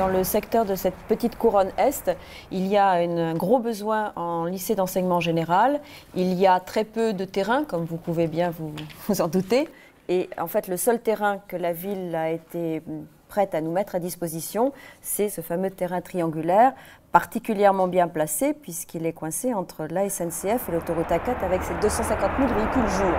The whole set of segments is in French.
dans le secteur de cette petite couronne Est, il y a un gros besoin en lycée d'enseignement général. Il y a très peu de terrain, comme vous pouvez bien vous en douter. Et en fait, le seul terrain que la ville a été prête à nous mettre à disposition, c'est ce fameux terrain triangulaire, particulièrement bien placé, puisqu'il est coincé entre la SNCF et l'autoroute A4 avec ses 250 000 véhicules jour.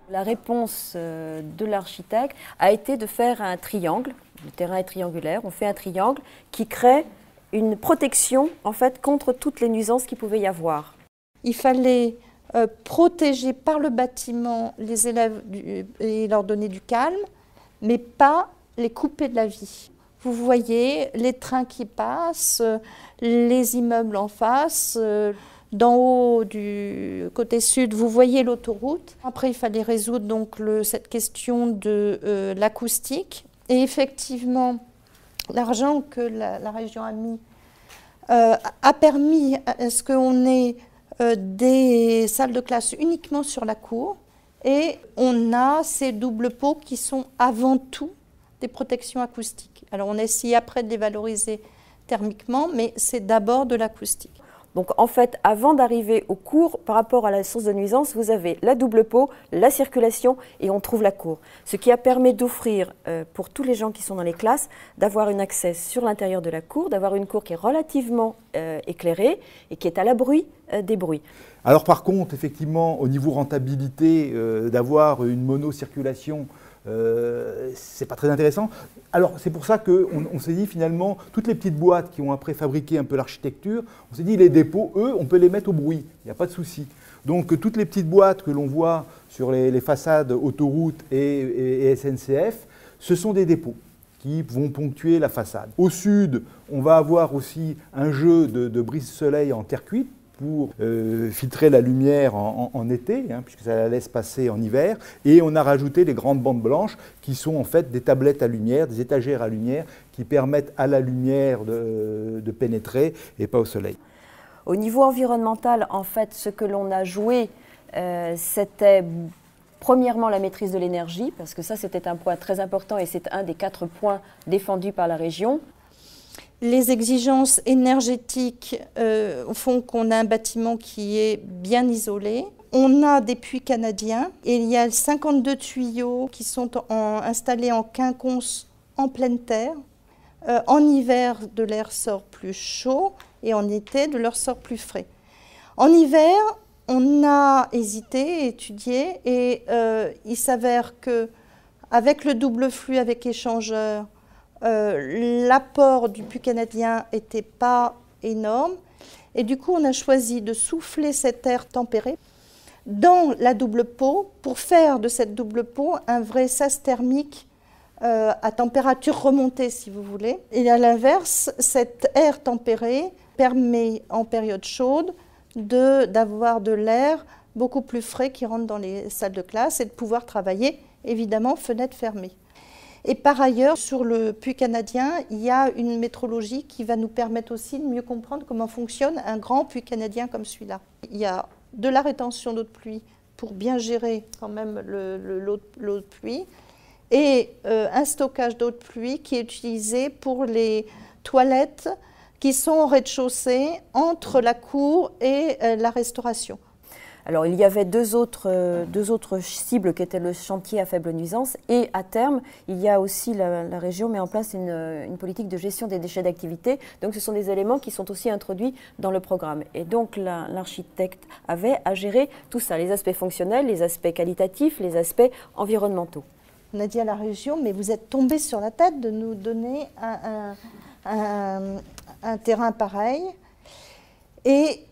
La réponse de l'architecte a été de faire un triangle. Le terrain est triangulaire. On fait un triangle qui crée une protection en fait contre toutes les nuisances qu'il pouvait y avoir. Il fallait protéger par le bâtiment les élèves et leur donner du calme, mais pas les couper de la vie. Vous voyez les trains qui passent, les immeubles en face. D'en haut, du côté sud, vous voyez l'autoroute. Après, il fallait résoudre donc cette question de l'acoustique. Et effectivement, l'argent que la région a mis a permis à ce qu'on ait des salles de classe uniquement sur la cour. Et on a ces doubles pots qui sont avant tout des protections acoustiques. Alors on essaye après de les valoriser thermiquement, mais c'est d'abord de l'acoustique. Donc en fait, avant d'arriver au cours, par rapport à la source de nuisance, vous avez la double pot, la circulation et on trouve la cour. Ce qui a permis d'offrir pour tous les gens qui sont dans les classes, d'avoir un accès sur l'intérieur de la cour, d'avoir une cour qui est relativement éclairée et qui est à l'abri des bruits. Alors par contre, effectivement, au niveau rentabilité, d'avoir une monocirculation, c'est pas très intéressant. Alors c'est pour ça qu'on s'est dit finalement, toutes les petites boîtes qui ont après fabriqué un peu l'architecture, on s'est dit les dépôts, eux, on peut les mettre au bruit, il n'y a pas de souci. Donc toutes les petites boîtes que l'on voit sur les façades autoroute et SNCF, ce sont des dépôts qui vont ponctuer la façade. Au sud, on va avoir aussi un jeu de brise-soleil en terre cuite, pour filtrer la lumière en été, puisque ça la laisse passer en hiver. Et on a rajouté les grandes bandes blanches qui sont en fait des tablettes à lumière, des étagères à lumière qui permettent à la lumière de pénétrer et pas au soleil. Au niveau environnemental, en fait, ce que l'on a joué, c'était premièrement la maîtrise de l'énergie, parce que ça c'était un point très important et c'est un des 4 points défendus par la région. Les exigences énergétiques font qu'on a un bâtiment qui est bien isolé. On a des puits canadiens et il y a 52 tuyaux qui sont installés en quinconce en pleine terre. En hiver, de l'air sort plus chaud et en été, de l'air sort plus frais. En hiver, on a hésité, étudié et il s'avère qu'avec le double flux avec échangeur, l'apport du puits canadien n'était pas énorme et du coup on a choisi de souffler cet air tempéré dans la double pot pour faire de cette double pot un vrai sas thermique à température remontée si vous voulez. Et à l'inverse, cet air tempéré permet en période chaude d'avoir de l'air beaucoup plus frais qui rentre dans les salles de classe et de pouvoir travailler évidemment fenêtre fermée. Et par ailleurs, sur le puits canadien, il y a une métrologie qui va nous permettre aussi de mieux comprendre comment fonctionne un grand puits canadien comme celui-là. Il y a de la rétention d'eau de pluie pour bien gérer quand même l'eau de pluie et un stockage d'eau de pluie qui est utilisé pour les toilettes qui sont au rez-de-chaussée entre la cour et la restauration. Alors, il y avait deux autres cibles qui étaient le chantier à faible nuisance et à terme, il y a aussi la région met en place une politique de gestion des déchets d'activité. Donc, ce sont des éléments qui sont aussi introduits dans le programme. Et donc, l'architecte avait à gérer tout ça, les aspects fonctionnels, les aspects qualitatifs, les aspects environnementaux. On a dit à la région, mais vous êtes tombés sur la tête de nous donner un terrain pareil. Et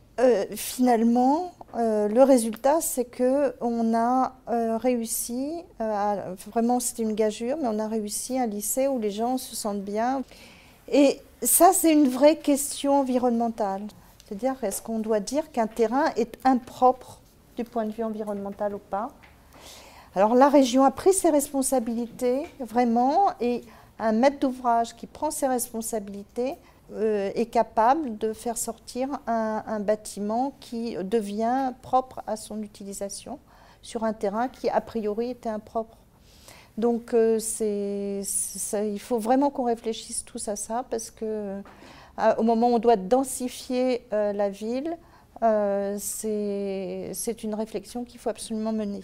finalement, le résultat, c'est qu'on a réussi, vraiment c'était une gageure, mais on a réussi un lycée où les gens se sentent bien. Et ça, c'est une vraie question environnementale. C'est-à-dire, est-ce qu'on doit dire qu'un terrain est impropre du point de vue environnemental ou pas? Alors la région a pris ses responsabilités, vraiment, et un maître d'ouvrage qui prend ses responsabilités est capable de faire sortir un bâtiment qui devient propre à son utilisation sur un terrain qui a priori était impropre. Donc il faut vraiment qu'on réfléchisse tous à ça parce que au moment où on doit densifier la ville, c'est une réflexion qu'il faut absolument mener.